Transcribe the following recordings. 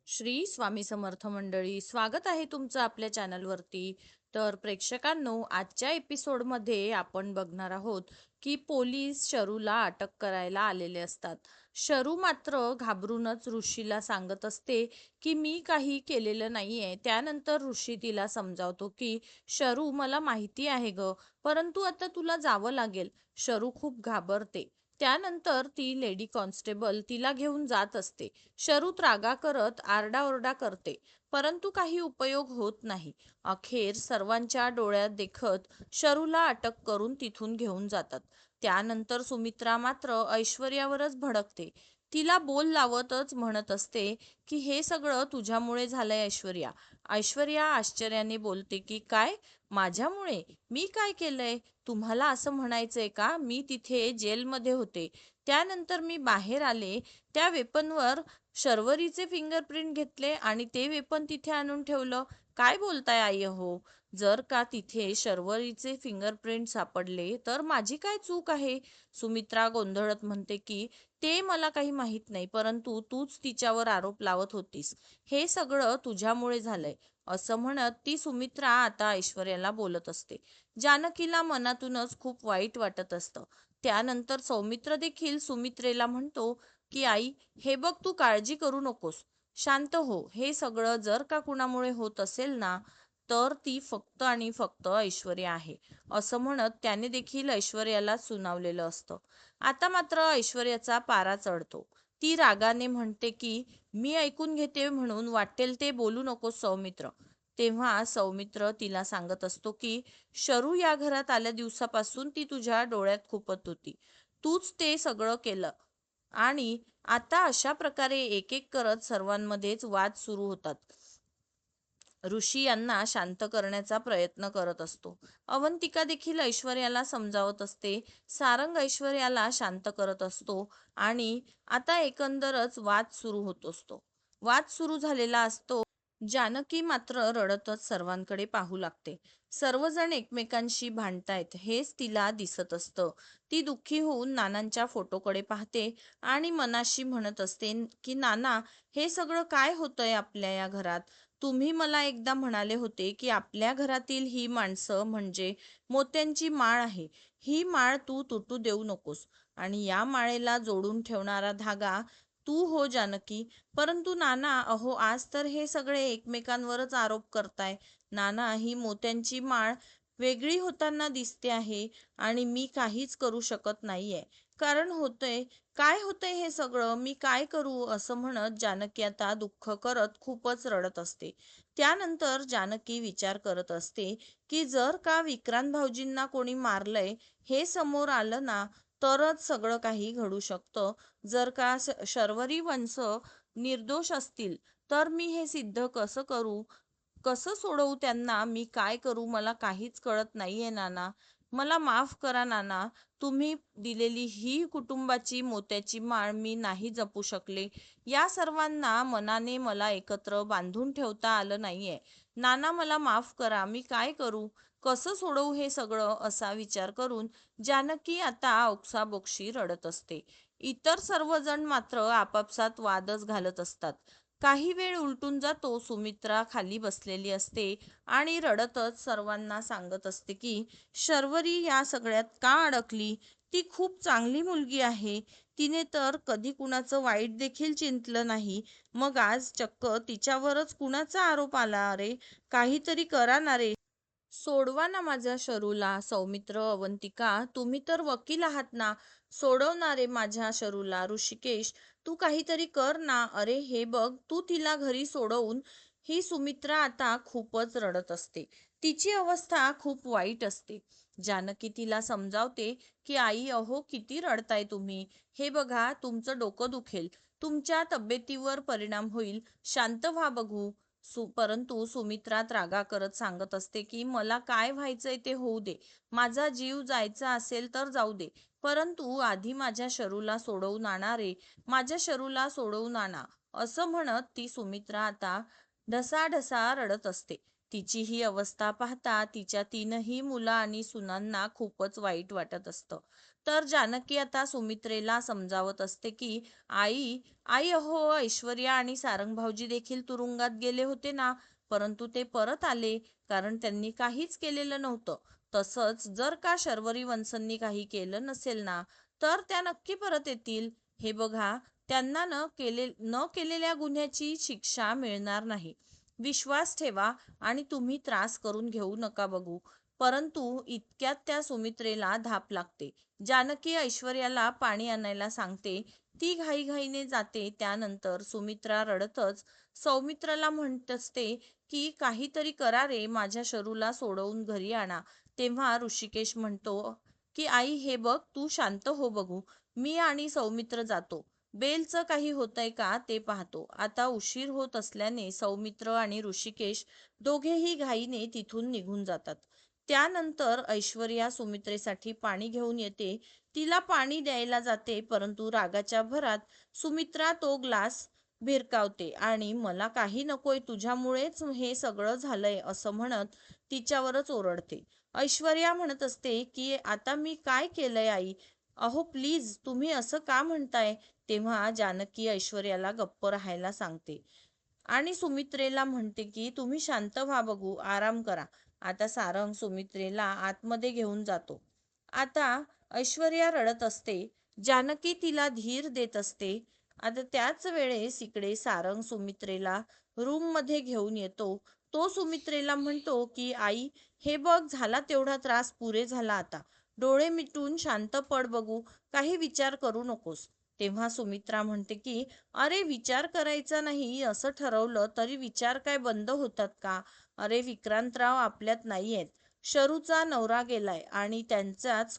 श्री स्वामी समर्थ मंडळी, स्वागत आहे तुमचं आपल्या चॅनलवरती. तर प्रेक्षकांनो, आजच्या एपिसोडमध्ये आपण बघणार आहोत की पोलीस शरूला अटक करायला आलेले असतात. शरू मात्र घाबरूनच ऋषीला सांगत असते की मी काही केलेलं नाहीये. त्यानंतर ऋषी तिला समजावतो की शरू, मला माहिती आहे ग, परंतु आता तुला जावं लागेल. शरू खूप घाबरते. त्यानंतर ती लेडी कॉन्स्टेबल तिला घेऊन जात असते. शरू रागा करत आरडाओरडा करते, परंतु काही उपयोग होत नाही. अखेर सर्वांच्या डोळ्यात देखत शरूला अटक करून तिथून घेऊन जातात. त्यानंतर सुमित्रा मात्र ऐश्वर्यावरच भडकते. तिला बोल लावतच म्हणत असते की हे सगळं तुझ्यामुळे झालंय ऐश्वर्या. ऐश्वर्या आश्चर्याने बोलते की काय, माझ्यामुळे? मी काय केलंय? तुम्हाला असं म्हणायचंय का मी तिथे जेलमध्ये होते, त्यानंतर मी बाहेर आले, त्या वेपनवर शर्वरीचे फिंगरप्रिंट घेतले आणि ते वेपन तिथे आणून ठेवलं? काय बोलताय आई हो? जर का तिथे शर्वरीचे फिंगरप्रिंट सापडले तर माझी काय चूक आहे? सुमित्रा गोंधळत म्हणते की ते मला काही माहित नाही, परंतु तूच तिच्यावर आरोप लावत होतीस. हे सगळं तुझ्यामुळे झालंय. असं म्हणत ती सुमित्रा आता ऐश्वर्याला बोलत असते. जानकीला मनातूनच खूप वाईट वाटत असतं. त्यानंतर सौमित्र देखील सुमित्रेला म्हणतो की आई, हे बघ, तू काळजी करू नकोस, शांत हो. हे सगळं जर का कुणामुळे होत असेल ना, तर ती फक्त आणि फक्त ऐश्वर्या आहे. असं म्हणत त्याने देखील ऐश्वर्याला सुनावलेलं असतं. आता मात्र ऐश्वर्याचा पारा चढतो. ती रागाने म्हणते की मी ऐकून घेते म्हणून वाटेल ते बोलू नकोस सौमित्र. तेव्हा सौमित्र तिला सांगत असतो की शरू या घरात आल्या दिवसापासून ती तुझ्या डोळ्यात खुपत होती. तूच ते सगळं केलं. आणि आता अशा प्रकारे एक एक करत सर्वांमध्येच वाद सुरू होतात. ऋषी यांना शांत करण्याचा प्रयत्न करत असतो. अवंतिका देखील ऐश्वर्याला समजावत असते. सारंग ऐश्वर्याला शांत करत असतो आणि आता एकंदरच वाद सुरू होत असतो. वाद सुरू झालेला असतो. जानकी मात्र रडतच सर्वांकडे पाहू लागते. सर्वजण एकमेकांशी भांडतायत हेच तिला दिसत असतं. ती दुःखी होऊन नानांच्या फोटोकडे पाहते आणि मनाशी म्हणत असते की नाना, हे सगळं काय होतंय आपल्या या घरात? तुम्ही मला एकदा म्हणाले होते की आपल्या घरातील ही माणसं म्हणजे मोत्यांची माळ आहे. ही माळ तू तुटू देऊ नकोस आणि या माळेला जोडून ठेवणारा धागा तू हो जानकी. परंतु नाना, अहो आज तर हे सगळे एकमेकांवरच आरोप करताय. नाना, ही मोत्यांची माळ वेगळी होताना दिसते आहे आणि मी काहीच करू शकत नाहीये. कारण होतंय काय होतंय हे सगळं, मी काय करू? असं म्हणत जानकी आता दुःख करत खूपच रडत असते. त्यानंतर जानकी विचार करत असते की जर का विक्रांत भाऊजींना कोणी मारलंय हे समोर आलं ना, तरच सगळं काही घडू शकतं. जर का शर्वरी वंश निर्दोष असतील तर मी हे सिद्ध कसं करू? कसं सोडवू त्यांना? मी काय करू? मला काहीच कळत नाहीये नाना. मला माफ करा नाना. तुम्ही दिलेली ही कुटुंबाची मोत्याची माळ मी नाही जपू शकले. या सर्वांना मनाने मला एकत्र बांधून ठेवता आलं नाहीये. नाना, मला माफ करा. मी काय करू? कसं सोडवू हे सगळं? असा विचार करून जानकी आता ओक्साबोक्शी रडत असते. इतर सर्वजण मात्र आपापसात वादच घालत असतात. काही वेळ उलटून जातो. सुमित्रा खाली बसलेली असते आणि रडतच सर्वांना सांगत असते की शर्वरी या सगळ्यात का अडकली? ती खूप चांगली मुलगी आहे. तिने तर कधी कुणाचं वाईट देखील चिंतलं नाही. मग आज चक्क तिच्यावरच कुणाचा आरोप आला? रे काहीतरी करा ना रे. सोडवा ना माझ्या शरूला. सौमित्र, अवंतिका, तुम्ही तर वकील आहात ना, सोडवणारे माझ्या शरूला. ऋषिकेश, तू काहीतरी कर ना. अरे हे बघ, तू तिला घरी सोडवून. ही सुमित्रा आता खूपच रडत असते. तिची अवस्था खूप वाईट असते. जानकी तिला समजावते की आई, अहो किती रडताय तुम्ही? हे बघा, तुमचं डोकं दुखेल, तुमच्या तब्येतीवर परिणाम होईल, शांत व्हा बघू. परंतु सुमित्रा रागा करत सांगत असते की मला काय व्हायचंय ते होऊ दे. माझा जीव जायचा असेल तर जाऊ दे, परंतु आधी माझ्या शरूला सोडवून आणा रे. माझ्या शरूला सोडवून आणा. असं म्हणत ती सुमित्रा आता ढसाढसा रडत असते. तिची ही अवस्था पाहता तिच्या तीनही मुलं आणि सुनांना खूपच वाईट वाटत असतं. तर जानकी आता सुमित्रेला समजावत असते की आई आई अहो, ऐश्वर्या आणि सारंग भाऊजी देखील तुरुंगात गेले होते ना, परंतु ते परत आले कारण त्यांनी काहीच केलेलं नव्हतं. तसंच जर का शर्वरी वंशांनी काही केलं नसेल ना, तर त्या नक्की परत येतील. हे बघा, त्यांना न केलेल्या गुन्ह्याची शिक्षा मिळणार नाही. विश्वास ठेवा आणि तुम्ही त्रास करून घेऊ नका बघू. परंतु इतक्यात त्या सुमित्रेला धाप लागते. जानकी ऐश्वर्याला पाणी आणायला सांगते. ती घाईघाईने जाते. त्यानंतर सुमित्रा रडतच सौमित्राला म्हणत असते की काहीतरी करा रे, माझ्या शरूला सोडवून घरी आणा. तेव्हा ऋषिकेश म्हणतो की आई हे बघ, तू शांत हो बघू, मी आणि सौमित्र जातो. बेलचं काही होतंय का ते पाहतो. आता उशीर होत असल्याने सौमित्र आणि ऋषिकेश दोघेही घाईने तिथून निघून जातात. त्यानंतर ऐश्वर्या सुमित्रेसाठी पाणी घेऊन येते. तिला पाणी द्यायला जाते, परंतु रागाच्या भरात सुमित्रा तो ग्लास भिरकावते आणि मला काही नकोय, तुझ्यामुळेच हे सगळं झालंय असं म्हणत तिच्यावरच ओरडते. ऐश्वर्या म्हणत असते की आता मी काय केलंय आई? अहो प्लीज, तुम्ही असं का म्हणताय? तेव्हा जानकी ऐश्वर्याला गप्प राहायला सांगते आणि सुमित्रेला म्हणते की तुम्ही शांत व्हा बघू, आराम करा. आता सारंग सुमित्रेला आतमध्ये घेऊन जातो. आता ऐश्वर्या रडत असते. जानकी तिला धीर देत असते. आता त्याच वेळेस इकडे सारंग सुमित्रेला रूम मध्ये घेऊन येतो. तो सुमित्रेला म्हणतो की आई हे बघ, झाला तेवढा त्रास पुरे झाला आता. डोळे मिटून शांत पड बघू, काही विचार करू नकोस. तेव्हा सुमित्रा म्हणते की अरे, विचार करायचा नाही असं ठरवलं तरी विचार काय बंद होतात का? अरे, विक्रांतराव आपल्यात नाहीयेत. शरूचा नवरा गेलाय आणि त्यांच्याच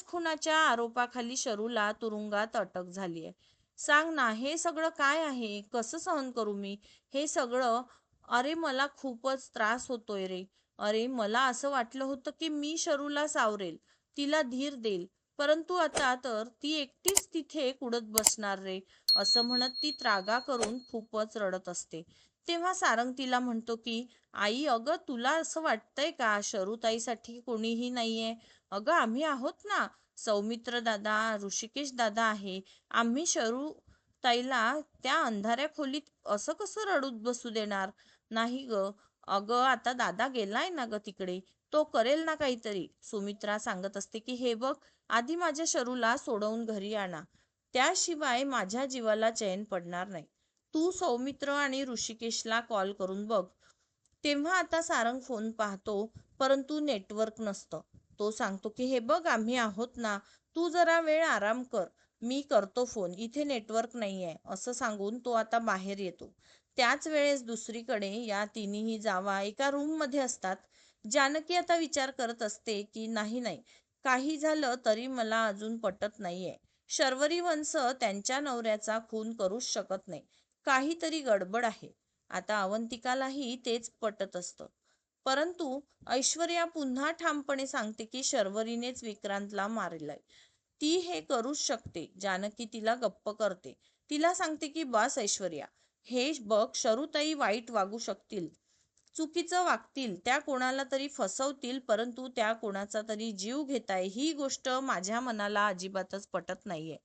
खुनाच्या आरोपाखाली शरूला तुरुंगात अटक झालीय. सांग ना, हे सगळं काय आहे? कसं सहन करू मी हे सगळं? अरे, मला खूपच त्रास होतोय रे. अरे, मला असं वाटलं होतं की मी शरूला सावरेल, तिला धीर देईल, परंतु आता तर ती एकटीच तिथे कुडत बसणार रे, असं म्हणत ती त्रागा करून खूपच रडत असते. तेव्हा सारंग तिला म्हणतो की आई, अगं तुला असं वाटतंय का शरूताईसाठी कोणीही नाहीये? अगं आम्ही आहोत ना, सौमित्र दादा, ऋषिकेश दादा आहे. आम्ही शरू ताईला त्या अंधाऱ्या खोलीत असं कसं रडूत बसू देणार नाही ग. अगं आता दादा गेलाय ना ग तिकडे, तो करेल ना काहीतरी. सुमित्रा सांगत असते की हे बघ, आधी माझ्या शरूला सोडवून घरी आणा, त्याशिवाय माझ्या जीवाला चैन पडणार नाही. तू सौमित्र आणि ऋषिकेशला कॉल करून बघ. तेव्हा आता सारंग फोन पाहतो, परंतु नेटवर्क नसतं. तो सांगतो की हे बघ, आम्ही आहोत ना, तू जरा वेळ आराम कर, मी करतो फोन, इथे नेटवर्क नाहीये असं सांगून तो आता बाहेर येतो. त्याच वेळेस दुसरीकडे या तिन्ही जावा एका रूम मध्ये असतात. जानकी आता विचार करत असते की नाही नाही, काही झालं तरी मला अजून पटत नाहीये. शर्वरी वंश त्यांच्या नवऱ्याचा खून करूच शकत नाही, काहीतरी गडबड आहे. आता अवंतिकालाही तेच पटत असतं. परंतु ऐश्वर्या पुन्हा ठामपणे सांगते की शर्वरीनेच विक्रांतला मारलंय, ती हे करूच शकते. जानकी तिला गप्प करते. तिला सांगते की बस ऐश्वर्या, हे बघ, शरूताई वाईट वागू शकतील, चुकीचं वागतील, त्या कोणाला तरी फसवतील, परंतु त्या कोणाचा तरी जीव घेताय ही गोष्ट माझ्या मनाला अजिबातच पटत नाहीये.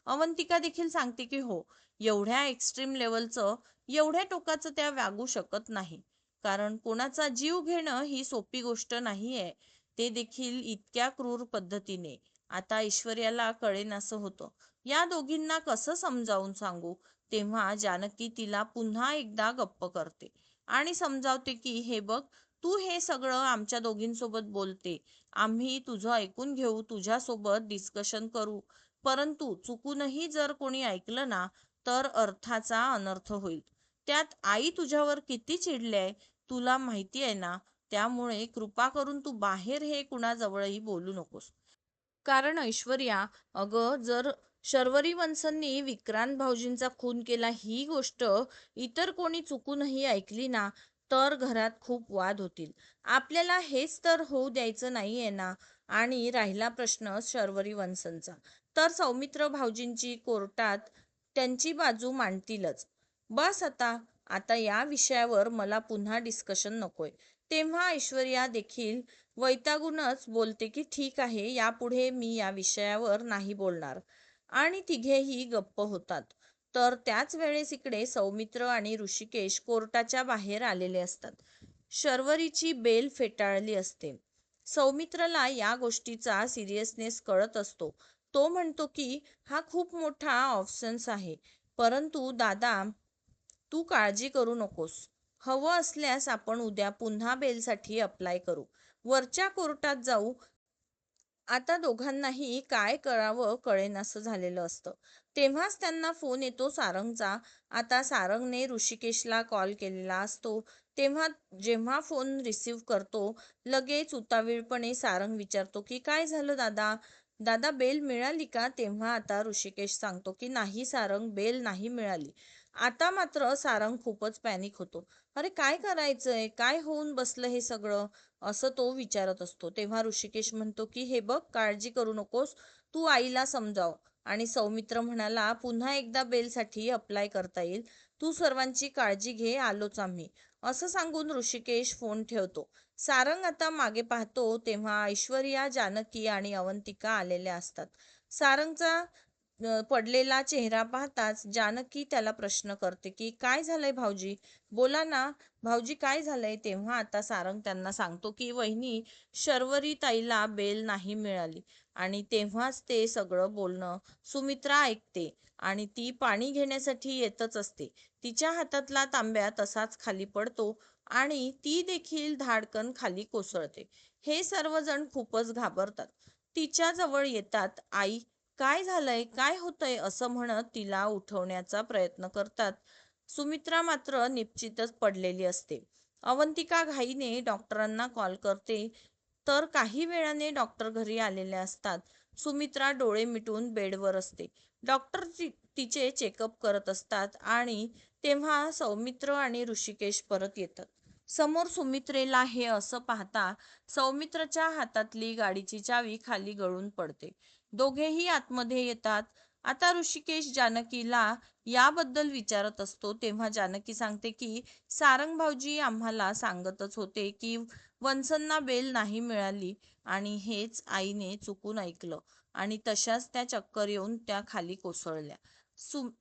अवंतिका देखील सांगते की हो, एवढ्या एक्स्ट्रीम लेवलचं, एवढ्या टोकाचं त्या वागू शकत नाही. कारण कोणाचा जीव घेणं ही सोपी गोष्ट नाहीये, ते देखील इतक्या क्रूर पद्धतीने. आता ऐश्वर्याला कळेनासं होतं. या दोघींना कसं समजावून सांगू? तेव्हा जानकी तिला पुन्हा एकदा गप्प करते आणि समजावते की हे बघ, तू हे सगळं आमच्या दोघींसोबत बोलते, आम्ही तुझं ऐकून घेऊ, तुझ्यासोबत डिस्कशन करू, परंतु चुकूनही जर कोणी ऐकलं ना, तर अर्थाचा अनर्थ होईल. त्यात आई तुझ्यावर किती चिडले तुला माहिती आहे ना, त्यामुळे कृपा करून तू बाहेर हे कुणाजवळही बोलू नकोस. कारण ऐश्वर्या, अगं जर शर्वरी वंशांनी विक्रांत भाऊजींचा खून केला ही गोष्ट इतर कोणी चुकूनही ऐकली ना, तर घरात खूप वाद होतील. आपल्याला हेच तर होऊ द्यायचं नाहीये ना. आणि राहिला प्रश्न शर्वरी वंशांचा, तर सौमित्र भाऊजींची कोर्टात त्यांची बाजू मांडतीलच. बस आता, आता या विषयावर मला पुन्हा डिस्कशन नकोय. तेव्हा ऐश्वर्या देखील वैतागूनच बोलते की ठीक आहे, यापुढे मी या विषयावर नाही बोलणार. आणि तिघेही गप्प होतात. तर त्याच वेळेस इकडे सौमित्र आणि ऋषिकेश कोर्टाच्या बाहेर आलेले असतात. शर्वरीची बेल फेटाळली असते. सौमित्रला या गोष्टीचा सिरियसनेस कळत असतो. तो म्हणतो की हा खूप मोठा ऑप्शन्स आहे, परंतु दादा तू काळजी करू नकोस. हवं असल्यास आपण उद्या पुन्हा बेलसाठी अप्लाय करू. वरच्या कोर्टात जाऊ. आता दोघांनाही काय करावं कळेनासं झालेलं असतं. तेव्हाच त्यांना फोन येतो सारंगचा. आता सारंगने ऋषिकेशला कॉल केलेला असतो. तेव्हा जेव्हा फोन रिसीव करतो, लगेच उतावीळपणे सारंग विचारतो की काय झालं दादा? दादा बेल मिळाली का? तेव्हा आता ऋषिकेश सांगतो की नाही सारंग, बेल नाही मिळाली. आता मात्र सारंग खूपच पॅनिक होतो. अरे काय करायचंय? काय होऊन बसलं हे सगळं? असं तो विचारत असतो. तेव्हा ऋषिकेश म्हणतो की हे बघ, काळजी करू नकोस, तू आईला समजाव. आणि सौमित्र म्हणाला पुन्हा एकदा बेलसाठी अप्लाय करता येईल, तू सर्वांची काळजी घे, आलोच आम्ही. असं सांगून ऋषिकेश फोन ठेवतो. सारंग आता मागे पाहतो तेव्हा ऐश्वर्या, जानकी आणि अवंतिका आलेल्या असतात. सारंगचा पडलेला चेहरा पाहताच जानकी त्याला प्रश्न करते की काय झालंय भाऊजी, बोला ना भाऊजी, काय झालंय? तेव्हा आता सारंग त्यांना सांगतो की वहिनी, शर्वरी ताईला बेल नाही मिळाली. आणि तेव्हाच ते सगळं बोलणं सुमित्रा ऐकते आणि ती पाणी घेण्यासाठी येतच असते. तिच्या हातातला तांब्या तसाच खाली पडतो आणि ती देखील धाडकन खाली कोसळते. हे सर्वजण खूपच घाबरतात. तिच्या जवळ येतात. आई, काय झालंय, काय होतंय असं म्हणत तिला उठवण्याचा प्रयत्न करतात. सुमित्रा मात्र निश्चितच पडलेली असते. अवंतिका घाईने डॉक्टरांना कॉल करते. तर काही वेळाने डॉक्टर घरी आलेले असतात. सुमित्रा डोळे मिटून बेडवर असते. डॉक्टर तिचे चेकअप करत असतात आणि तेव्हा सौमित्र आणि ऋषिकेश परत येतात. समोर सुमित्रेला हे असं पाहता सौमित्रच्या हातातली गाडीची चावी खाली गळून पडते. दोघेही आतमध्ये येतात. आता ऋषिकेश जानकीला याबद्दल विचारत असतो. तेव्हा जानकी सांगते की सारंग भाऊजी आम्हाला सांगतच होते की वन्सना बेल नाही मिळाली आणि हेच आईने चुकून ऐकलं आणि तशाच त्या चक्कर येऊन त्या खाली कोसळल्या.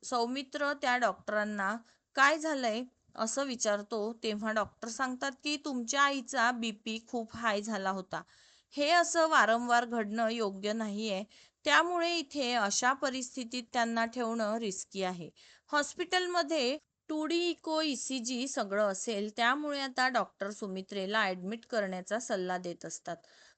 सौमित्र त्या डॉक्टरांना काय झालंय असं विचारतो. तेव्हा डॉक्टर सांगतात की तुमच्या आईचा बीपी खूप हाय झाला होता. हे असं वारंवार घडणं योग्य नाहीये, त्यामुळे इथे अशा परिस्थितीत त्यांना ठेवणं रिस्की आहे. हॉस्पिटलमध्ये 2D इको, ECG सगळं असेल, त्यामुळे आता डॉक्टर सुमित्रेला ऍडमिट करण्याचा सल्ला देत असतात.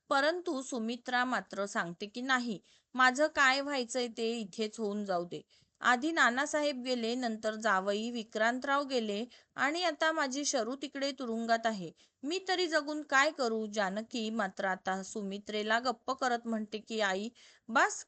परंतु सुमित्रा मात्र सांगते की नाही, माझं काय व्हायचंय ते इथेच होऊन जाऊ दे. आधी नानासाहेब गेले, नंतर जावई विक्रांतराव गेले आणि आता माझी शरू तिकडे तुरुंगात आहे. मी तरी जगून काय करू? जानकी मात्र आता सुमित्रेला गप्प करत म्हणते की आई, बस,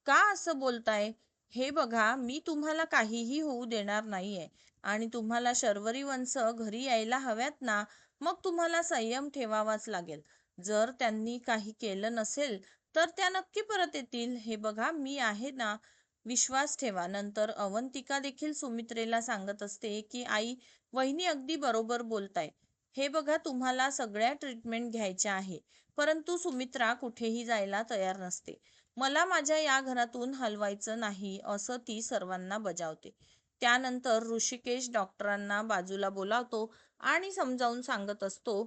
का असं बोलताय? हे बघा, मी तुम्हाला काहीही होऊ देणार नाहीये आणि तुम्हाला शर्वरी वंश घरी यायला हव्यात ना, मग तुम्हाला संयम ठेवावाच लागेल. जर त्यांनी काही केलं नसेल तर त्या नक्की परत येतील. हे बघा, मी आहे ना, विश्वास ठेवा. नंतर अवंतिका देखील सुमित्रेला सांगत असते की आई, वहिनी अगदी बरोबर बोलताय. हे बघा, तुम्हाला सगळ्या ट्रीटमेंट घ्यायच्या आहे. परंतु सुमित्रा कुठेही जायला तयार नसते. मला माझ्या या घरातून हलवायचं नाही असं ती सर्वांना बजावते. त्यानंतर ऋषिकेश डॉक्टरांना बाजूला बोलावतो आणि समजावून सांगत असतो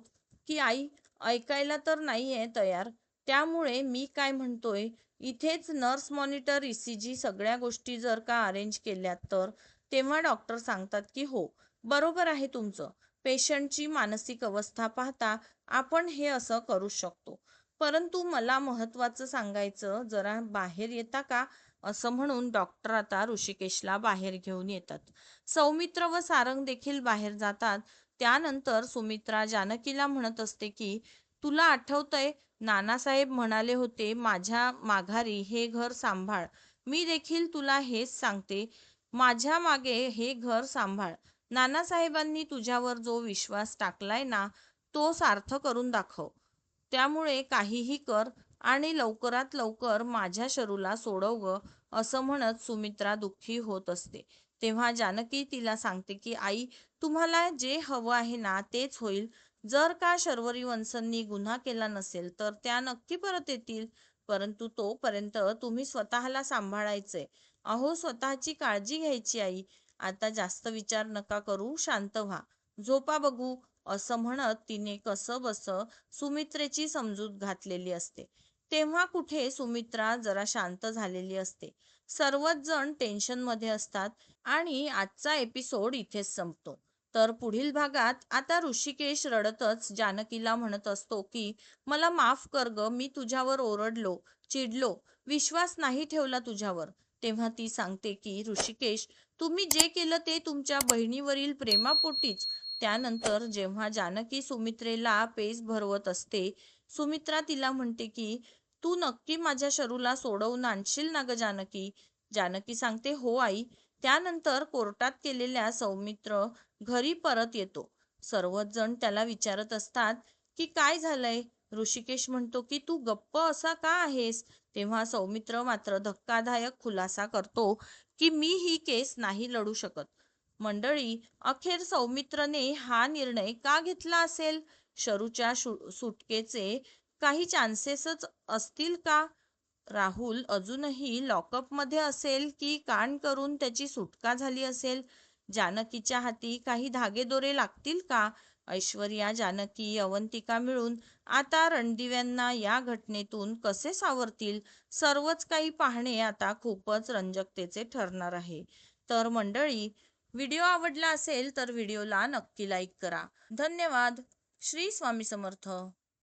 की आई ऐकायला तर नाहीये तयार, त्यामुळे मी काय म्हणतोय, इथेच नर्स मॉनिटर, ECG सगळ्या गोष्टी जर का अरेंज केल्यात तर. तेव्हा डॉक्टर सांगतात की हो, बरोबर आहे तुमचं. पेशंटची मानसिक अवस्था पाहता आपण हे असं करू शकतो. परंतु मला महत्त्वाचं सांगायचं, जरा बाहेर येता का? असं म्हणून डॉक्टर आता ऋषिकेशला बाहेर घेऊन येतात. सौमित्र व सारंग देखील बाहेर जातात. त्यानंतर सुमित्रा जानकीला म्हणत असते की तुला आठवतंय, नानासाहेब म्हणाले होते माझ्या माघारी हे घर सांभाळ. मी देखील तुला हेच सांगते, माझ्या मागे हे घर सांभाळ. नानासाहेबांनी तुझ्यावर जो विश्वास टाकलाय ना, तो सार्थ करून दाखव. त्यामुळे काहीही कर आणि लवकरात लवकर माझ्या शरूला सोडव ग, असं म्हणत सुमित्रा दुःखी होत असते. तेव्हा जानकी तिला सांगते की आई, तुम्हाला जे हवं आहे ना तेच होईल. जर का शर्वरी वंशंनी गुन्हा केला नसेल तर त्या नक्की परत येतील, परंतु तोपर्यंत तुम्ही स्वतःला सांभाळायचंय. अहो, स्वतःची काळजी घ्यायची आई. आता जास्त विचार नका करू, शांत व्हा, झोपा बघू, असं म्हणत तिने कसंबस सुमित्रेची समजूत घातलेली असते. तेव्हा कुठे सुमित्रा जरा शांत झालेली असते. सर्वच जण टेन्शनमध्ये असतात आणि आजचा एपिसोड इथेच संपतो. तर पुढील भागात आता ऋषिकेश रडतच जानकीला म्हणत असतो की मला माफ कर ग, मी तुझ्यावर ओरडलो, चिडलो, विश्वास नाही ठेवला तुझ्यावर. तेव्हा ती सांगते की ऋषिकेश, तुम्ही जे केलं ते तुमच्या बहिणीवरील प्रेमापोटीच. त्यानंतर जेव्हा जानकी सुमित्रेला पेस भरवत असते, सुमित्रा तिला म्हणते की तू नक्की माझ्या शरूला सोडवून आणशील ना ग जानकी. जानकी सांगते हो आई. त्यानंतर कोर्टात केलेल्या सौमित्र घरी परत येतो. सर्वच जण त्याला विचारत असतात की काय झालंय. ऋषिकेश म्हणतो की तू गप्प असा का आहेस. तेव्हा सौमित्र मात्र धक्कादायक खुलासा करतो की मी ही केस नाही लढू शकत. मंडळी, अखेर सौमित्रने हा निर्णय का घेतला असेल. शरूच्या सुटकेचे काही चान्सेसच असतील का. राहुल अजूनही लॉकअपमध्ये असेल की कांड करून त्याची सुटका झाली असेल. जानकीच्या हाती काही धागेदोरे लागतील का. ऐश्वर्या, जानकी, अवंतिका मिळून आता रणदिव्यांना या घटनेतून कसे सावरतील. सर्वच काही पाहणे आता खूपच रंजकतेचे ठरणार आहे. तर मंडळी, व्हिडिओ आवडला असेल तर व्हिडिओला नक्की लाईक करा. धन्यवाद. श्री स्वामी समर्थ.